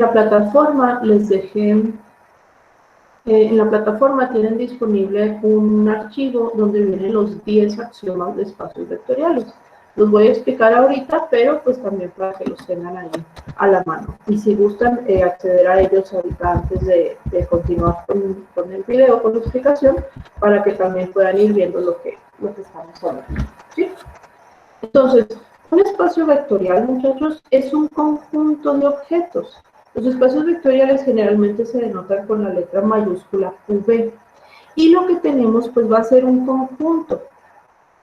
la plataforma les dejé, en la plataforma tienen disponible un archivo donde vienen los 10 axiomas de espacios vectoriales. Los voy a explicar ahorita, pero pues también para que los tengan ahí a la mano. Y si gustan acceder a ellos ahorita antes de continuar con el video, con la explicación, para que también puedan ir viendo lo que estamos hablando. ¿Sí? Entonces, un espacio vectorial, muchachos, es un conjunto de objetos. Los espacios vectoriales generalmente se denotan con la letra mayúscula V. Y lo que tenemos, pues, va a ser un conjunto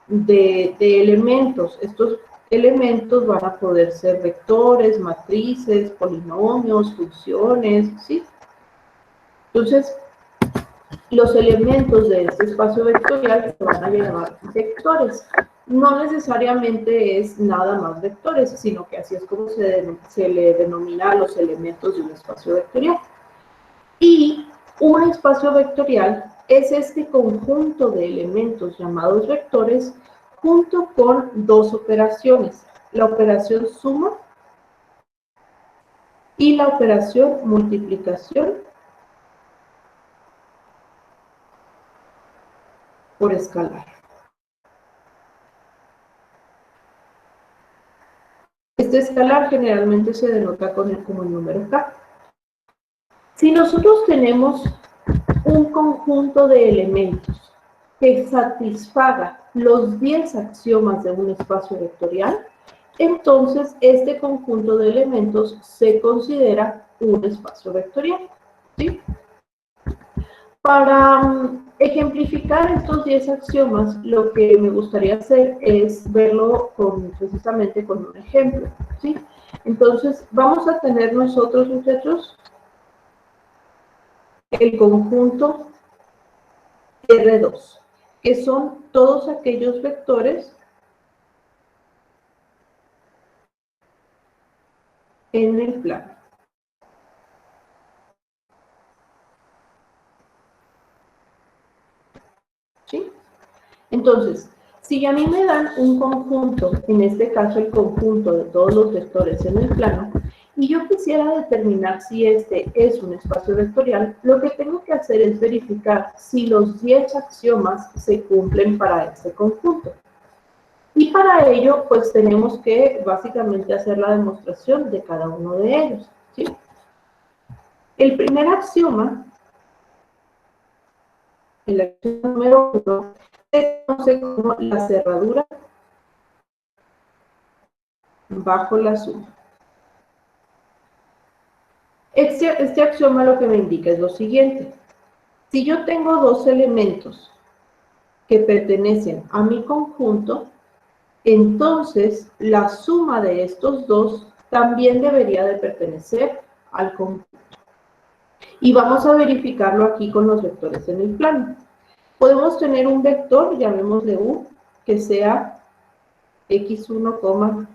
de elementos. Estos elementos van a poder ser vectores, matrices, polinomios, funciones, ¿sí? Entonces, los elementos de este espacio vectorial se van a llamar vectores. No necesariamente es nada más vectores, sino que así es como se le denomina a los elementos de un espacio vectorial. Y un espacio vectorial es este conjunto de elementos llamados vectores junto con dos operaciones, la operación suma y la operación multiplicación por escalar. Este escalar generalmente se denota como el número k. Si nosotros tenemos un conjunto de elementos que satisfaga los 10 axiomas de un espacio vectorial, entonces este conjunto de elementos se considera un espacio vectorial, ¿sí? Para ejemplificar estos 10 axiomas, lo que me gustaría hacer es verlo precisamente con un ejemplo, ¿sí? Entonces, vamos a tener nosotros, muchachos, el conjunto R2, que son todos aquellos vectores en el plano. ¿Sí? Entonces, si a mí me dan un conjunto, en este caso el conjunto de todos los vectores en el plano, y yo quisiera determinar si este es un espacio vectorial, lo que tengo que hacer es verificar si los 10 axiomas se cumplen para este conjunto. Y para ello, pues tenemos que básicamente hacer la demostración de cada uno de ellos, ¿sí? El primer axioma, el axioma número 1, se conoce como la cerradura bajo la suma. Este axioma lo que me indica es lo siguiente. Si yo tengo dos elementos que pertenecen a mi conjunto, entonces la suma de estos dos también debería de pertenecer al conjunto. Y vamos a verificarlo aquí con los vectores en el plano. Podemos tener un vector, llamémosle U, que sea x1,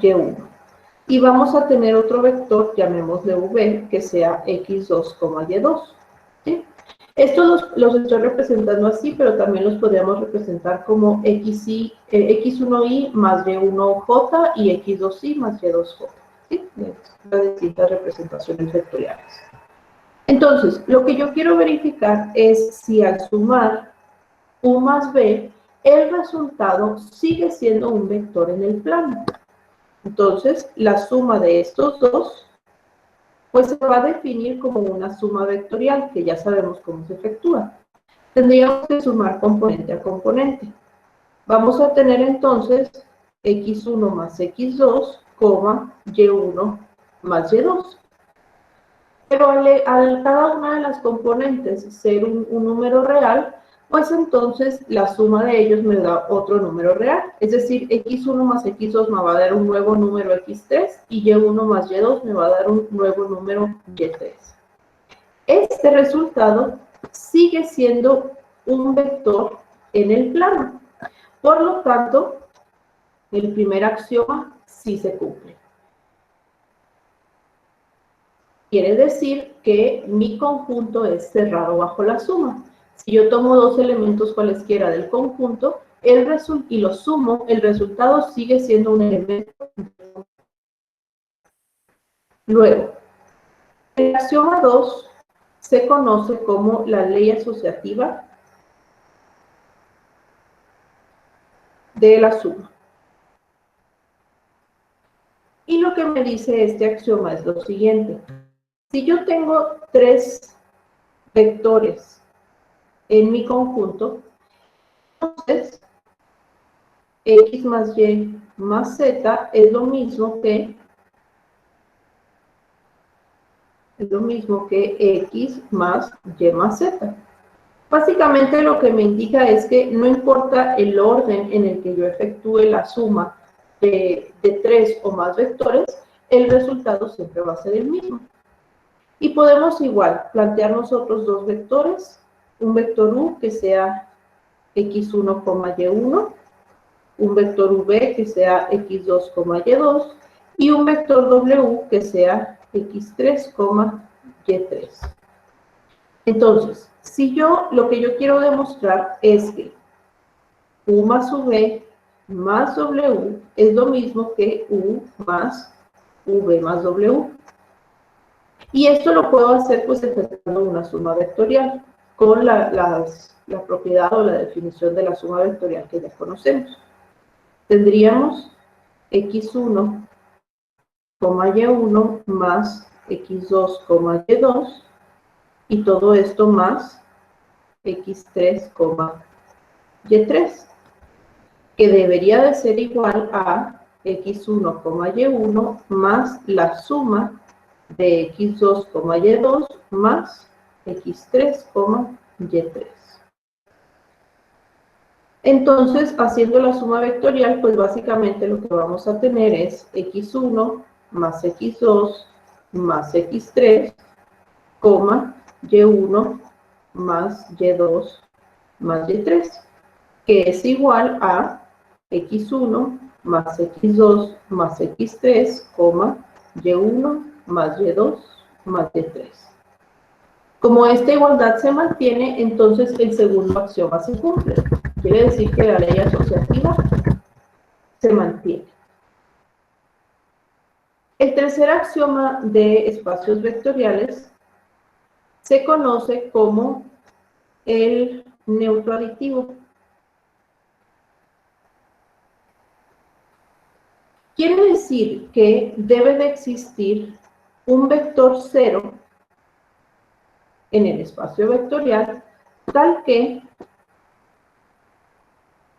y1. Y vamos a tener otro vector, llamémosle V, que sea x2, y2. ¿Sí? Estos los estoy representando así, pero también los podríamos representar como x1y más y1j y x2y más y2j. ¿Sí? Las distintas representaciones vectoriales. Entonces, lo que yo quiero verificar es si al sumar U más B, el resultado sigue siendo un vector en el plano. Entonces, la suma de estos dos, pues se va a definir como una suma vectorial, que ya sabemos cómo se efectúa. Tendríamos que sumar componente a componente. Vamos a tener entonces x1 más x2, y1 más y2. Pero al cada una de las componentes ser un número real, pues entonces la suma de ellos me da otro número real. Es decir, x1 más x2 me va a dar un nuevo número x3 y y1 más y2 me va a dar un nuevo número y3. Este resultado sigue siendo un vector en el plano. Por lo tanto, el primer axioma sí se cumple. Quiere decir que mi conjunto es cerrado bajo la suma. Si yo tomo dos elementos cualesquiera del conjunto, y lo sumo, el resultado sigue siendo un elemento. Luego, el axioma 2 se conoce como la ley asociativa de la suma. Y lo que me dice este axioma es lo siguiente. Si yo tengo 3 vectores en mi conjunto, entonces x más y más z es lo mismo que x más y más z. Básicamente lo que me indica es que no importa el orden en el que yo efectúe la suma de 3 o más vectores, el resultado siempre va a ser el mismo. Y podemos igual plantear nosotros 2 vectores, un vector u que sea x1, y1, un vector v que sea x2, y2, y un vector w que sea x3, y3. Entonces, si yo, lo que yo quiero demostrar es que u más v más w es lo mismo que u más v más w. Y esto lo puedo hacer pues efectuando una suma vectorial con la propiedad o la definición de la suma vectorial que ya conocemos. Tendríamos x1, y1 más x2, y2 y todo esto más x3, y3, que debería de ser igual a x1, y1 más la suma de x2, y2 más x3, y3. Entonces, haciendo la suma vectorial, pues básicamente lo que vamos a tener es x1 más x2 más x3, y1 más y2 más y3, que es igual a x1 más x2 más x3, y1 más y2 más y3. Como esta igualdad se mantiene, entonces el segundo axioma se cumple. Quiere decir que la ley asociativa se mantiene. El tercer axioma de espacios vectoriales se conoce como el neutro aditivo. Quiere decir que debe de existir un vector cero en el espacio vectorial, tal que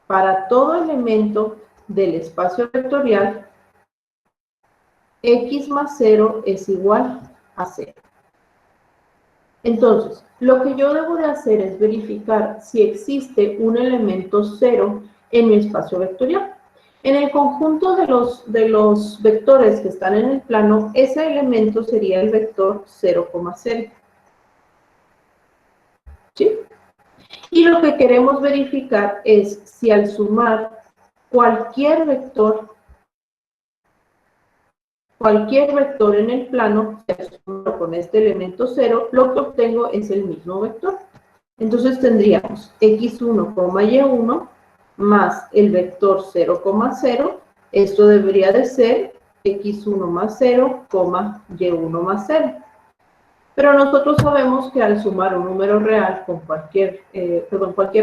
para todo elemento del espacio vectorial, x más 0 es igual a 0. Entonces, lo que yo debo de hacer es verificar si existe un elemento 0 en mi espacio vectorial. En el conjunto de los vectores que están en el plano, ese elemento sería el vector 0,0. ¿Sí? Y lo que queremos verificar es si al sumar cualquier vector en el plano, con este elemento 0, lo que obtengo es el mismo vector. Entonces tendríamos x1, y1 más el vector 0,0. Esto debería de ser x1 más 0, y1 más 0. Pero nosotros sabemos que al sumar un número real con cualquier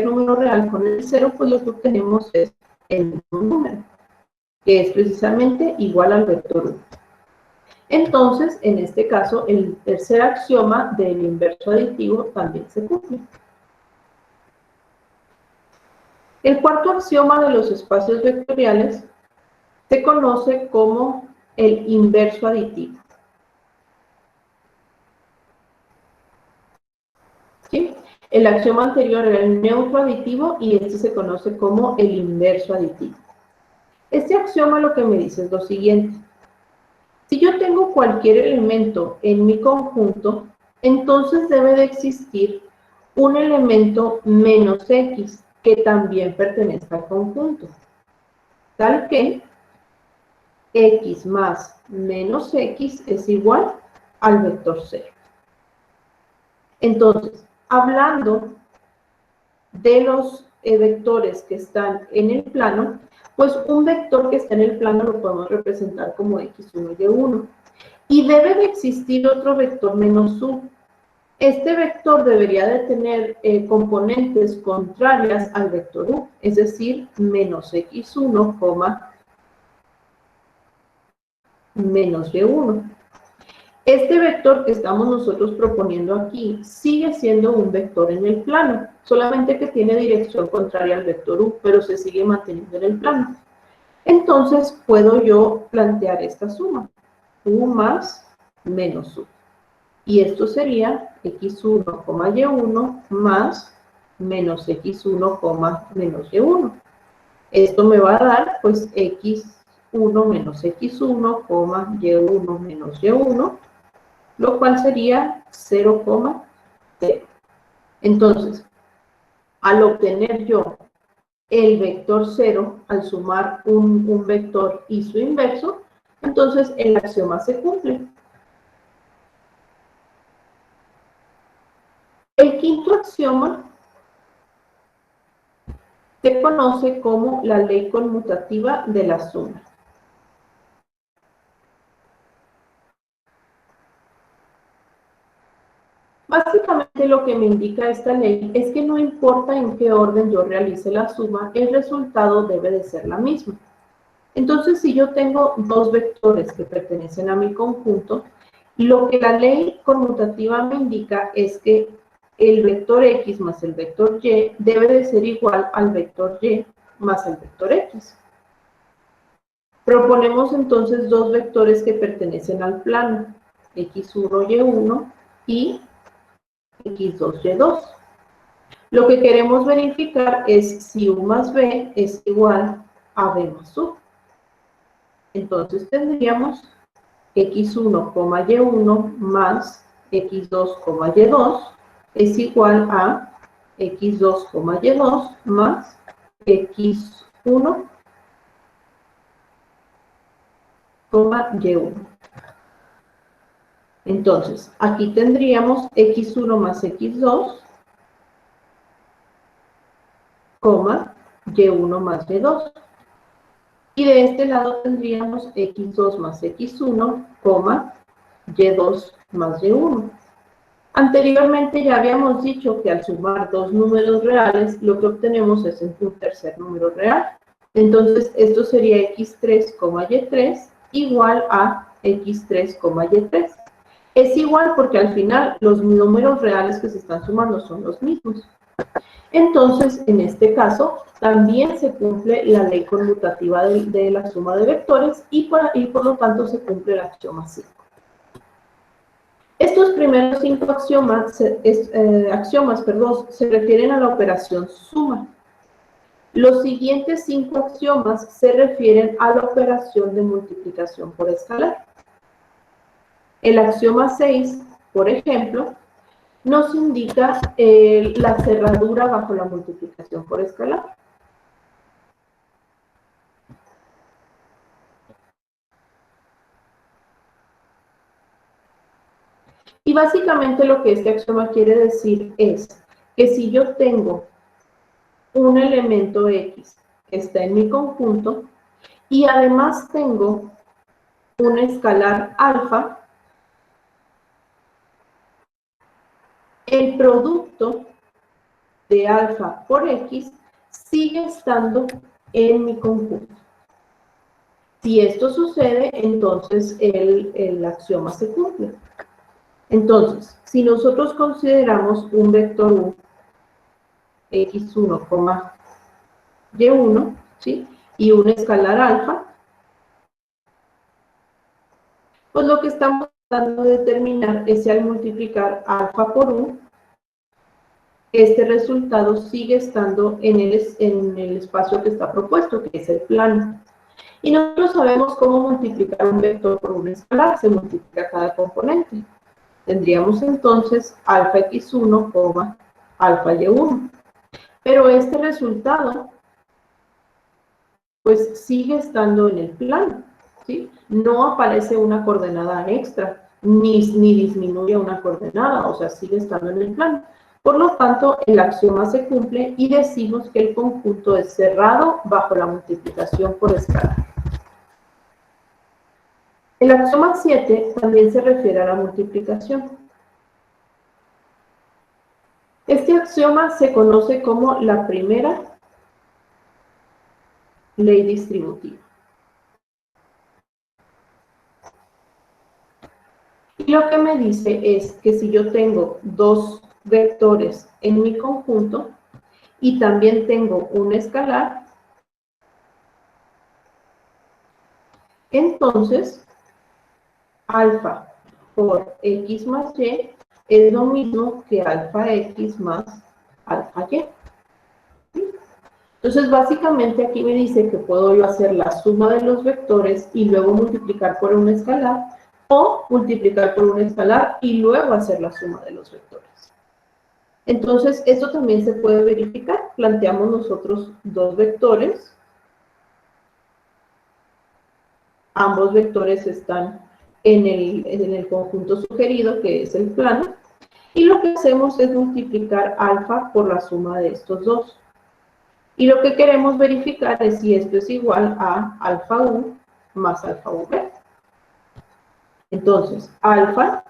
número real con el 0, pues lo que obtenemos es el mismo número, que es precisamente igual al vector 1. Entonces, en este caso, el tercer axioma del inverso aditivo también se cumple. El cuarto axioma de los espacios vectoriales se conoce como el inverso aditivo. ¿Sí? El axioma anterior era el neutro aditivo y este se conoce como el inverso aditivo. Este axioma lo que me dice es lo siguiente. Si yo tengo cualquier elemento en mi conjunto, entonces debe de existir un elemento menos x que también pertenezca al conjunto, tal que x más menos x es igual al vector 0. Entonces, hablando de los vectores que están en el plano, pues un vector que está en el plano lo podemos representar como x1, y1. Y debe de existir otro vector menos u. Este vector debería de tener componentes contrarias al vector u, es decir, menos x1, menos y1. Este vector que estamos nosotros proponiendo aquí sigue siendo un vector en el plano, solamente que tiene dirección contraria al vector u, pero se sigue manteniendo en el plano. Entonces, puedo yo plantear esta suma, u más menos u. Y esto sería x1, y1 más menos x1, menos y1. Esto me va a dar, pues, x1 menos x1, y1 menos y1, lo cual sería 0,0. Entonces, al obtener yo el vector 0, al sumar un vector y su inverso, entonces el axioma se cumple. El quinto axioma se conoce como la ley conmutativa de la suma. Básicamente lo que me indica esta ley es que no importa en qué orden yo realice la suma, el resultado debe de ser la misma. Entonces, si yo tengo dos vectores que pertenecen a mi conjunto, lo que la ley conmutativa me indica es que el vector x más el vector y debe de ser igual al vector y más el vector x. Proponemos entonces dos vectores que pertenecen al plano, x1, y1 y x2, y2. Lo que queremos verificar es si u más b es igual a b más u. Entonces tendríamos x1, y1 más x2, y2 es igual a x2, y2 más x1, y1. Entonces, aquí tendríamos x1 más x2, y1 más y2. Y de este lado tendríamos x2 más x1, y2 más y1. Anteriormente ya habíamos dicho que al sumar dos números reales, lo que obtenemos es un tercer número real. Entonces, esto sería x3, y3 igual a x3, y3. Es igual porque al final los números reales que se están sumando son los mismos. Entonces, en este caso, también se cumple la ley conmutativa de la suma de vectores y por lo tanto se cumple el axioma 5. Estos primeros 5 axiomas, se refieren a la operación suma. Los siguientes 5 axiomas se refieren a la operación de multiplicación por escalar. El axioma 6, por ejemplo, nos indica la cerradura bajo la multiplicación por escalar. Y básicamente lo que este axioma quiere decir es que si yo tengo un elemento X que está en mi conjunto y además tengo un escalar alfa, el producto de alfa por X sigue estando en mi conjunto. Si esto sucede, entonces el axioma se cumple. Entonces, si nosotros consideramos un vector u, x1, y1, ¿sí? Y un escalar alfa, pues lo que estamos tratando de determinar es si al multiplicar alfa por u, este resultado sigue estando en el espacio que está propuesto, que es el plano. Y nosotros sabemos cómo multiplicar un vector por un escalar, se multiplica cada componente. Tendríamos entonces alfa x1, alfa y1. Pero este resultado, pues sigue estando en el plano, ¿sí? No aparece una coordenada extra, ni disminuye una coordenada, o sea, sigue estando en el plano. Por lo tanto, el axioma se cumple y decimos que el conjunto es cerrado bajo la multiplicación por escalar. El axioma 7 también se refiere a la multiplicación. Este axioma se conoce como la primera ley distributiva. Y lo que me dice es que si yo tengo dos vectores en mi conjunto y también tengo un escalar, entonces alfa por x más y es lo mismo que alfa x más alfa y. Entonces, básicamente aquí me dice que puedo yo hacer la suma de los vectores y luego multiplicar por un escalar, o multiplicar por un escalar y luego hacer la suma de los vectores. Entonces, esto también se puede verificar. Planteamos nosotros dos vectores. Ambos vectores están en el conjunto sugerido, que es el plano. Y lo que hacemos es multiplicar alfa por la suma de estos dos. Y lo que queremos verificar es si esto es igual a alfa u más alfa v. Entonces, alfa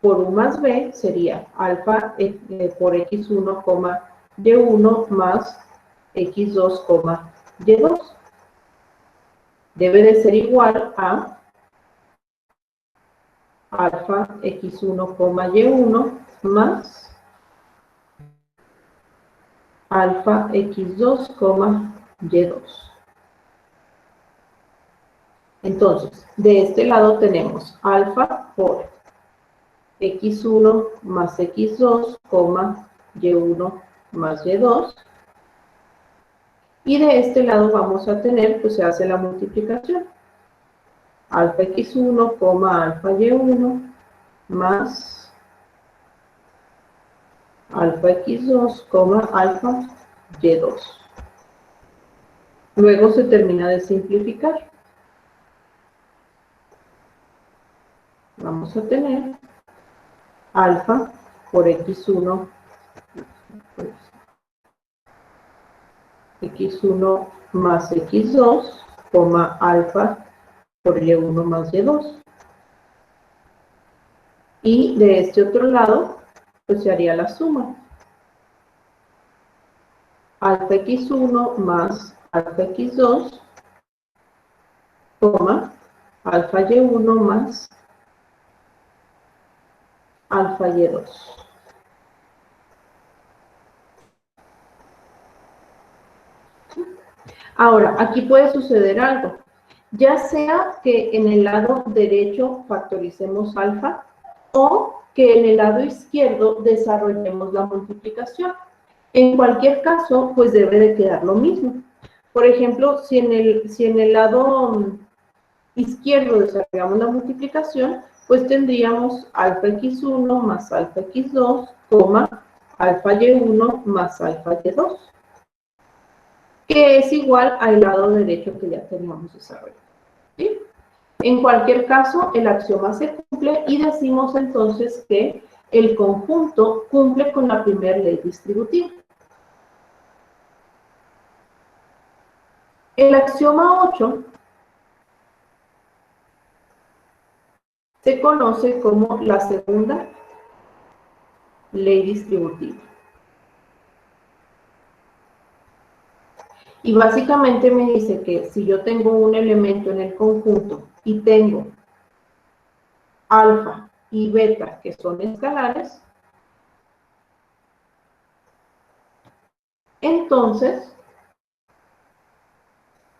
por u más b sería alfa por x1, y1 más x2, y2. Debe de ser igual a alfa x1, y1 más alfa x2, y2. Entonces, de este lado tenemos alfa por x1 más x2, y1 más y2. Y de este lado vamos a tener, pues se hace la multiplicación. Alfa x1, alfa y1 más alfa x2, alfa y2. Luego se termina de simplificar. Vamos a tener alfa por x1, x1 más x2, alfa por y1 más y2. Y de este otro lado, pues se haría la suma. Alfa x1 más alfa x2, alfa y1 más alfa y2. Ahora, aquí puede suceder algo. Ya sea que en el lado derecho factoricemos alfa o que en el lado izquierdo desarrollemos la multiplicación. En cualquier caso, pues debe de quedar lo mismo. Por ejemplo, si en el lado izquierdo desarrollamos la multiplicación, pues tendríamos alfa x1 más alfa x2, alfa y1 más alfa y2, que es igual al lado derecho que ya teníamos desarrollado. ¿Sí? En cualquier caso, el axioma se cumple y decimos entonces que el conjunto cumple con la primera ley distributiva. El axioma 8 se conoce como la segunda ley distributiva. Y básicamente me dice que si yo tengo un elemento en el conjunto y tengo alfa y beta, que son escalares, entonces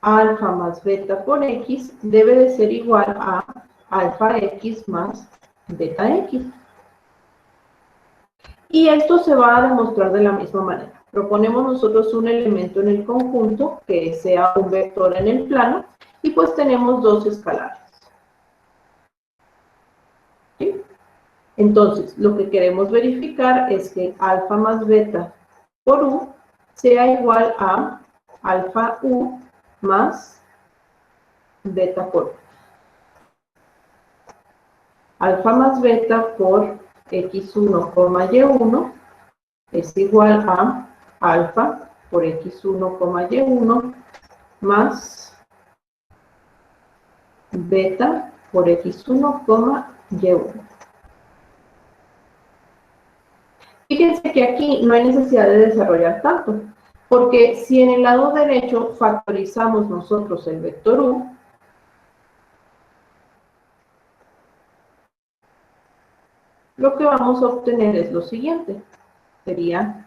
alfa más beta por x debe de ser igual a alfa x más beta x. Y esto se va a demostrar de la misma manera. Proponemos nosotros un elemento en el conjunto que sea un vector en el plano y pues tenemos dos escalares. ¿Sí? Entonces, lo que queremos verificar es que alfa más beta por u sea igual a alfa u más beta por u. Alfa más beta por x1, y1 es igual a alfa por x1, y1 más beta por x1, y1. Fíjense que aquí no hay necesidad de desarrollar tanto, porque si en el lado derecho factorizamos nosotros el vector u, lo que vamos a obtener es lo siguiente. Sería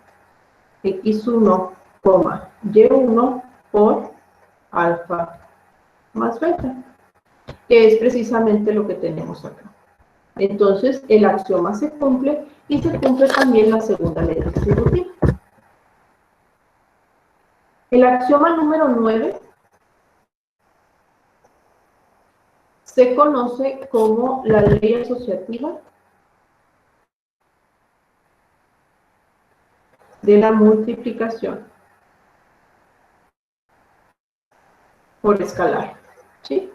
x1, y1 por alfa más beta, que es precisamente lo que tenemos acá. Entonces, el axioma se cumple y se cumple también la segunda ley distributiva. El axioma número 9 se conoce como la ley asociativa de la multiplicación por escalar, ¿sí?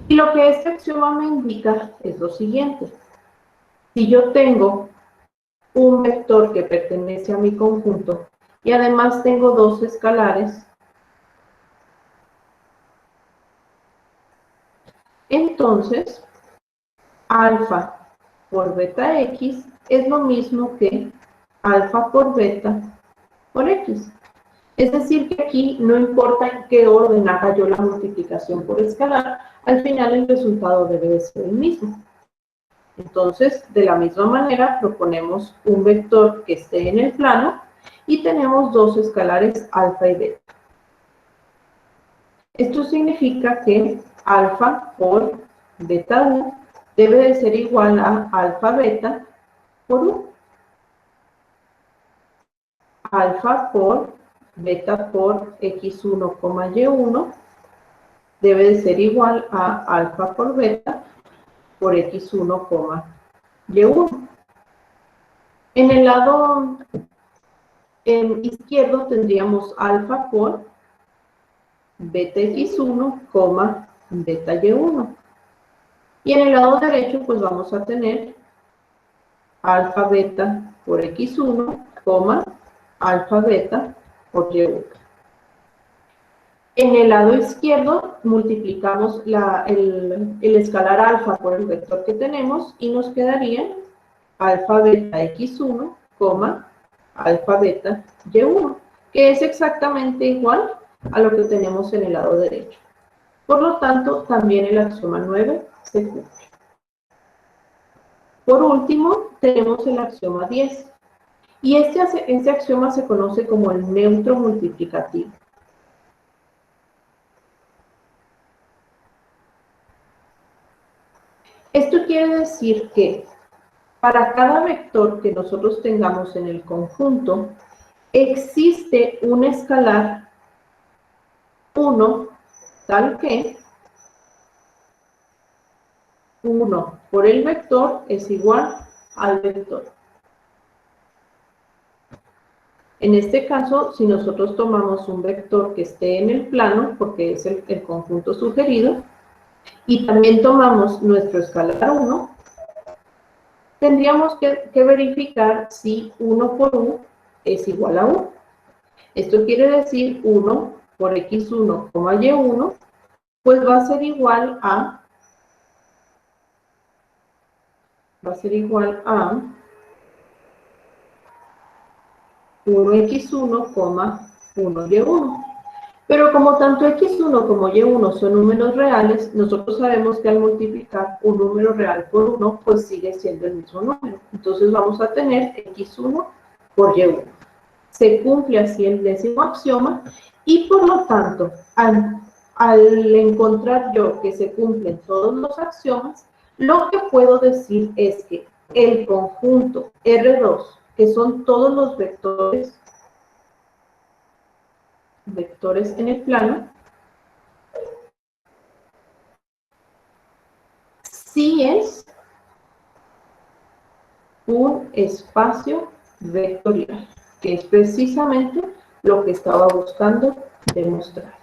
Y lo que este axioma me indica es lo siguiente. Si yo tengo un vector que pertenece a mi conjunto y además tengo dos escalares, entonces alfa por beta x es lo mismo que alfa por beta por x. Es decir, que aquí no importa en qué orden haga yo la multiplicación por escalar, al final el resultado debe de ser el mismo. Entonces, de la misma manera, proponemos un vector que esté en el plano y tenemos dos escalares alfa y beta. Esto significa que alfa por beta u debe de ser igual a alfa beta por u. Alfa por beta por x1, y1 debe de ser igual a alfa por beta por x1, y1. En el lado izquierdo tendríamos alfa por beta x1, beta y1. Y en el lado derecho pues vamos a tener alfa beta por x1, alfa beta por y1. En el lado izquierdo multiplicamos el escalar alfa por el vector que tenemos y nos quedaría alfa beta x1, alfa beta y1, que es exactamente igual a lo que tenemos en el lado derecho. Por lo tanto, también el axioma 9 se cumple. Por último, tenemos el axioma 10. Y este axioma se conoce como el neutro multiplicativo. Esto quiere decir que para cada vector que nosotros tengamos en el conjunto, existe un escalar 1 tal que 1 por el vector es igual al vector. En este caso, si nosotros tomamos un vector que esté en el plano, porque es el conjunto sugerido, y también tomamos nuestro escalar 1, tendríamos que verificar si 1 por u es igual a 1. Esto quiere decir 1 por x1, y1, pues va a ser igual a 1x1, 1y1. Pero como tanto x1 como y1 son números reales, nosotros sabemos que al multiplicar un número real por 1, pues sigue siendo el mismo número. Entonces vamos a tener x1 por y1. Se cumple así el décimo axioma y por lo tanto, al encontrar yo que se cumplen todos los axiomas, lo que puedo decir es que el conjunto R2, que son todos los vectores en el plano, sí es un espacio vectorial, que es precisamente lo que estaba buscando demostrar.